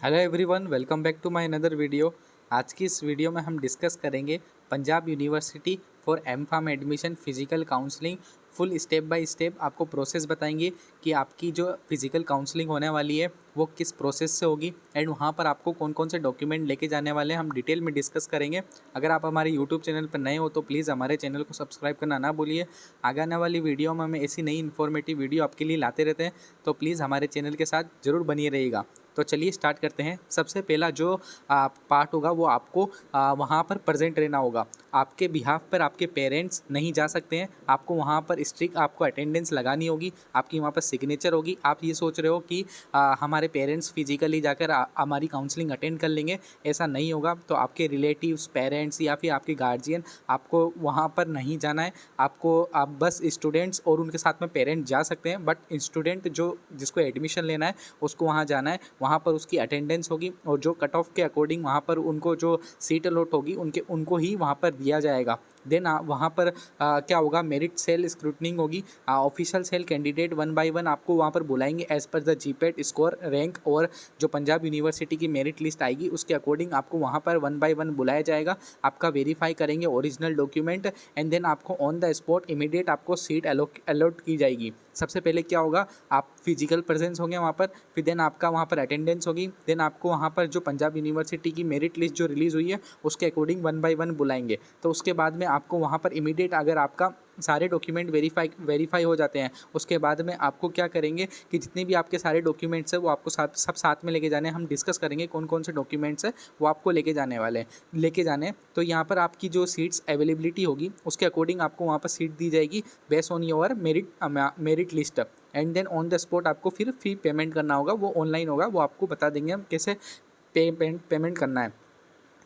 Hello everyone, welcome back to my another video. आज की इस वीडियो में हम डिस्कस करेंगे Punjab university for M Pharm admission physical counselling. Full step by step आपको प्रोसेस बताएंगे कि आपकी जो फिजिकल काउंसलिंग होने वाली है वो किस प्रोसेस से होगी एंड वहाँ पर आपको कौन कौन से डॉक्यूमेंट लेके जाने वाले हैं हम डिटेल में डिस्कस करेंगे। अगर आप हमारे यूट्यूब चैनल पर नए हो तो प्लीज़ हमारे चैनल को सब्सक्राइब करना ना भूलिए। आगे आने वाली वीडियो में हमें ऐसी नई इन्फॉर्मेटिव वीडियो आपके लिए लाते रहते हैं, तो प्लीज़ हमारे चैनल के साथ ज़रूर बनिए रहिएगा। तो चलिए स्टार्ट करते हैं। सबसे पहला जो पार्ट होगा वो आपको वहाँ पर प्रेजेंट रहना होगा। आपके बिहाफ पर आपके पेरेंट्स नहीं जा सकते हैं, आपको वहाँ पर स्ट्रिक्ट आपको अटेंडेंस लगानी होगी, आपकी वहाँ पर सिग्नेचर होगी। आप ये सोच रहे हो कि हमारे पेरेंट्स फिजिकली जाकर हमारी काउंसलिंग अटेंड कर लेंगे, ऐसा नहीं होगा। तो आपके रिलेटिव्स, पेरेंट्स या फिर आपके गार्जियन, आपको वहाँ पर नहीं जाना है। आप बस स्टूडेंट्स और उनके साथ में पेरेंट्स जा सकते हैं, बट स्टूडेंट जो जिसको एडमिशन लेना है उसको वहाँ जाना है। वहाँ पर उसकी अटेंडेंस होगी और जो कट ऑफ के अकॉर्डिंग वहाँ पर उनको जो सीट अलॉट होगी उनको ही वहाँ पर दिया जाएगा। देन वहाँ पर क्या होगा, मेरिट सेल स्क्रूटनिंग होगी। Official cell candidate one by one आपको वहाँ पर बुलाएंगे as per the GPAT score rank, और जो पंजाब यूनिवर्सिटी की मेरिट लिस्ट आएगी उसके अकॉर्डिंग आपको वहाँ पर वन बाय वन बुलाया जाएगा। आपका वेरीफाई करेंगे ओरिजिनल डॉक्यूमेंट एंड देन आपको ऑन द स्पॉट इमीडिएट आपको सीट अलॉट की जाएगी। सबसे पहले क्या होगा, आप फिजिकल प्रेजेंस होंगे वहाँ पर, फिर देन आपका वहाँ पर अटेंडेंस होगी, देन आपको वहाँ पर जो पंजाब यूनिवर्सिटी की मेरिट लिस्ट जो रिलीज़ हुई है उसके अकॉर्डिंग वन बाय वन बुलाएंगे। तो उसके बाद में आपको वहाँ पर इमीडिएट अगर आपका सारे डॉक्यूमेंट वेरीफाई हो जाते हैं, उसके बाद में आपको क्या करेंगे कि जितने भी आपके सारे डॉक्यूमेंट्स हैं वो आपको सब साथ में लेके जाने हैं। हम डिस्कस करेंगे कौन कौन से डॉक्यूमेंट्स हैं वो आपको लेके जाने हैं। तो यहाँ पर आपकी जो सीट्स अवेलेबिलिटी होगी उसके अकॉर्डिंग आपको वहाँ पर सीट दी जाएगी based on your merit list. And then on the spot आपको फिर फी पेमेंट करना होगा, वो ऑनलाइन होगा, वो आपको बता देंगे हम कैसे पेमेंट करना है।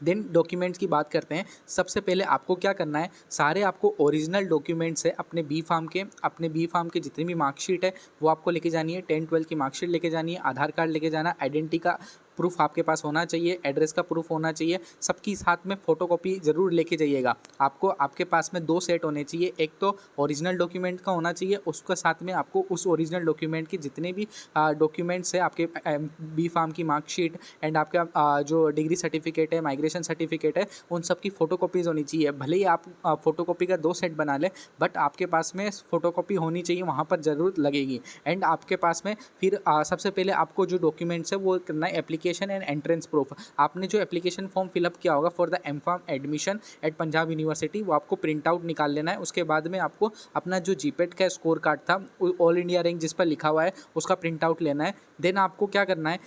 देन डॉक्यूमेंट्स की बात करते हैं। सबसे पहले आपको क्या करना है, सारे आपको ओरिजिनल डॉक्यूमेंट्स है अपने बी फार्म के जितनी भी मार्कशीट है वो आपको लेके जानी है। 10-12 की मार्कशीट लेके जानी है, आधार कार्ड लेके जाना, आइडेंटिटी का प्रूफ आपके पास होना चाहिए, एड्रेस का प्रूफ होना चाहिए, सबकी साथ में फ़ोटोकॉपी ज़रूर लेके जाइएगा। आपको आपके पास में 2 सेट होने चाहिए, एक तो ओरिजिनल डॉक्यूमेंट का होना चाहिए, उसके साथ में आपको उस ओरिजिनल डॉक्यूमेंट के जितने भी डॉक्यूमेंट्स है आपके बी फार्म की मार्कशीट एंड आपका जो डिग्री सर्टिफिकेट है, माइग्रेशन सर्टिफिकेट है, उन सब की फ़ोटोकॉपीज़ होनी चाहिए। भले ही आप फ़ोटोकॉपी का 2 सेट बना लें, बट आपके पास में फ़ोटोकॉपी होनी चाहिए, वहाँ पर ज़रूरत लगेगी। एंड आपके पास में फिर सबसे पहले आपको जो डॉक्यूमेंट्स है वो करना है एप्लीकेशन एंड एंट्रेंस प्रूफ। आपने जो एप्लीकेशन फॉर्म फिलअप किया होगा for the M Pharm admission at Punjab university, वो आपको प्रिंट आउट निकाल लेना है। उसके बाद में आपको अपना जो जीपेट का स्कोर कार्ड था, ऑल इंडिया रैंक जिस पर लिखा हुआ है, उसका प्रिंट आउट लेना है। देन आपको क्या करना है,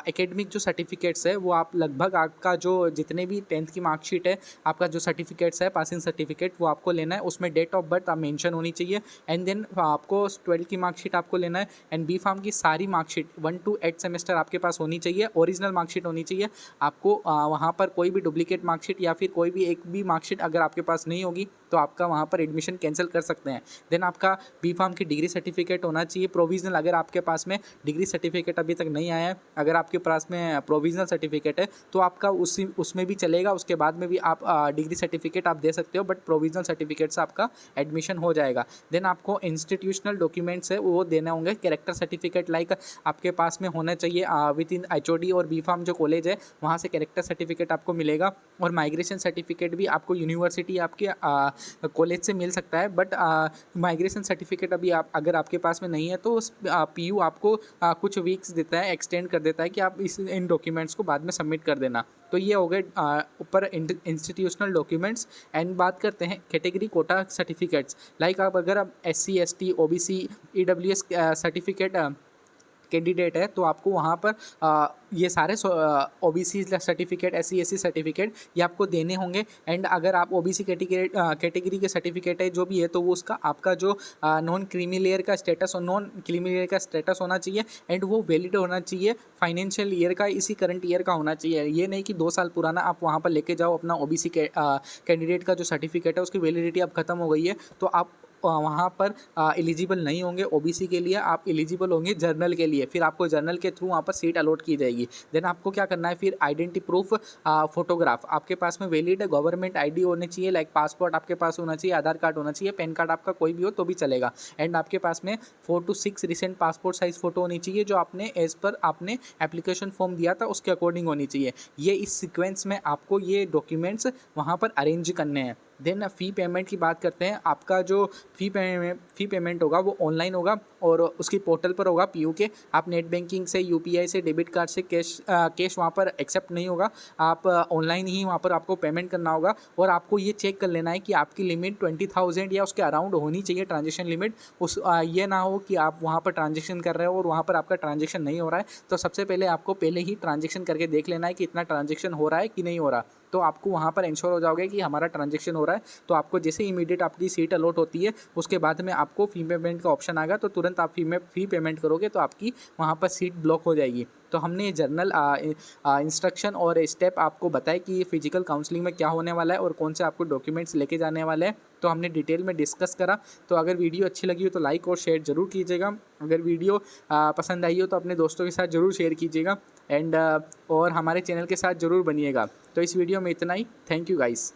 एकेडमिक जो सर्टिफिकेट्स है वो आप लगभग आपका जो जितने भी 10th की मार्कशीट है, आपका जो सर्टिफिकेट्स है पासिंग सर्टिफिकेट, वो आपको लेना है। उसमें डेट ऑफ बर्थ आप मेंशन होनी चाहिए। एंड देन आपको 12th की मार्कशीट आपको लेना है। एंड बी फार्म की सारी मार्कशीट 1 to 8 सेमेस्टर आपके पास होनी चाहिए, ओरिजिनल मार्कशीट होनी चाहिए। आपको वहाँ पर कोई भी डुप्लीकेट मार्कशीट या फिर कोई भी एक भी मार्कशीट अगर आपके पास नहीं होगी तो आपका वहाँ पर एडमिशन कैंसिल कर सकते हैं। देन आपका बी फार्म की डिग्री सर्टिफिकेट होना चाहिए प्रोविजनल, अगर आपके पास में डिग्री सर्टिफिकेट अभी तक नहीं आया है, अगर आपके पास में प्रोविजनल सर्टिफिकेट है तो आपका उसमें भी चलेगा। उसके बाद में भी आप डिग्री सर्टिफिकेट आप दे सकते हो, बट प्रोविजनल सर्टिफिकेट से आपका एडमिशन हो जाएगा। देन आपको इंस्टीट्यूशनल डॉक्यूमेंट्स है वो देने होंगे। कैरेक्टर सर्टिफिकेट लाइक आपके पास में होना चाहिए विद इन HOD और बी फार्म जो कॉलेज है वहाँ से कैरेक्टर सर्टिफिकेट आपको मिलेगा। और माइग्रेशन सर्टिफिकेट भी आपको यूनिवर्सिटी आपके कॉलेज से मिल सकता है, बट माइग्रेशन सर्टिफिकेट अभी आप अगर आपके पास में नहीं है तो PU आपको कुछ वीक्स देता है, एक्सटेंड कर देता है कि आप इन डॉक्यूमेंट्स को बाद में सबमिट कर देना। तो ये हो गए ऊपर इंस्टीट्यूशनल डॉक्यूमेंट्स। एंड बात करते हैं कैटेगरी कोटा सर्टिफिकेट्स, लाइक आप अगर आप SC ST OBC EWS certificate candidate है तो आपको वहाँ पर ये सारे OBC certificate, SC SC certificate ये आपको देने होंगे। एंड अगर आप OBC कैटेगरी के सर्टिफिकेट है जो भी है तो वो उसका आपका जो नॉन क्रीमी लेयर का स्टेटस होना चाहिए एंड वो वैलिड होना चाहिए, फाइनेंशियल ईयर का, इसी करंट ईयर का होना चाहिए। ये नहीं कि 2 साल पुराना आप वहाँ पर लेके जाओ अपना OBC कैंडिडेट का जो सर्टिफिकेट है उसकी वैलिडिटी अब खत्म हो गई है तो आप वहाँ पर एलिजिबल नहीं होंगे ओबीसी के लिए, आप एलिजिबल होंगे जर्नल के लिए। फिर आपको जर्नल के थ्रू वहाँ पर सीट अलॉट की जाएगी। देन आपको क्या करना है, फिर आइडेंटिटी प्रूफ फोटोग्राफ आपके पास में वैलिड गवर्नमेंट आईडी होनी चाहिए, लाइक पासपोर्ट आपके पास होना चाहिए, आधार कार्ड होना चाहिए, पैन कार्ड आपका कोई भी हो तो भी चलेगा। एंड आपके पास में 4 to 6 recent passport size photo होनी चाहिए, जो आपने एज पर आपने एप्लीकेशन फॉर्म दिया था उसके अकॉर्डिंग होनी चाहिए। ये इस सीक्वेंस में आपको ये डॉक्यूमेंट्स वहाँ पर अरेंज करने हैं। देन फ़ी पेमेंट की बात करते हैं। आपका जो फ़ी पेमेंट होगा वो ऑनलाइन होगा और उसकी पोर्टल पर होगा पीयू के। आप नेट बैंकिंग से, यूपीआई से, डेबिट कार्ड से कैश वहाँ पर एक्सेप्ट नहीं होगा। आप ऑनलाइन ही वहाँ पर आपको पेमेंट करना होगा। और आपको ये चेक कर लेना है कि आपकी लिमिट 20,000 या उसके अराउंड होनी चाहिए ट्रांजेक्शन लिमिट। ये ना हो कि आप वहाँ पर ट्रांजेक्शन कर रहे हो और वहाँ पर आपका ट्रांजेक्शन नहीं हो रहा है। तो सबसे पहले आपको पहले ही ट्रांजेक्शन करके देख लेना है कि इतना ट्रांजेक्शन हो रहा है कि नहीं हो रहा। तो आपको वहाँ पर इंश्योर हो जाओगे कि हमारा ट्रांजेक्शन हो रहा है। तो आपको जैसे इमीडिएट आपकी सीट अलॉट होती है उसके बाद में आपको फ़ी पेमेंट का ऑप्शन आएगा, तो तुरंत आप फ़ी पेमेंट करोगे तो आपकी वहाँ पर सीट ब्लॉक हो जाएगी। तो हमने जर्नल इंस्ट्रक्शन और स्टेप आपको बताए कि ये फिजिकल काउंसलिंग में क्या होने वाला है और कौन से आपको डॉक्यूमेंट्स लेके जाने वाले हैं। तो हमने डिटेल में डिस्कस करा। तो अगर वीडियो अच्छी लगी हो तो लाइक और शेयर ज़रूर कीजिएगा। अगर वीडियो पसंद आई हो तो अपने दोस्तों के साथ ज़रूर शेयर कीजिएगा। एंड और हमारे चैनल के साथ ज़रूर बनिएगा। तो इस वीडियो में इतना ही। Thank you guys.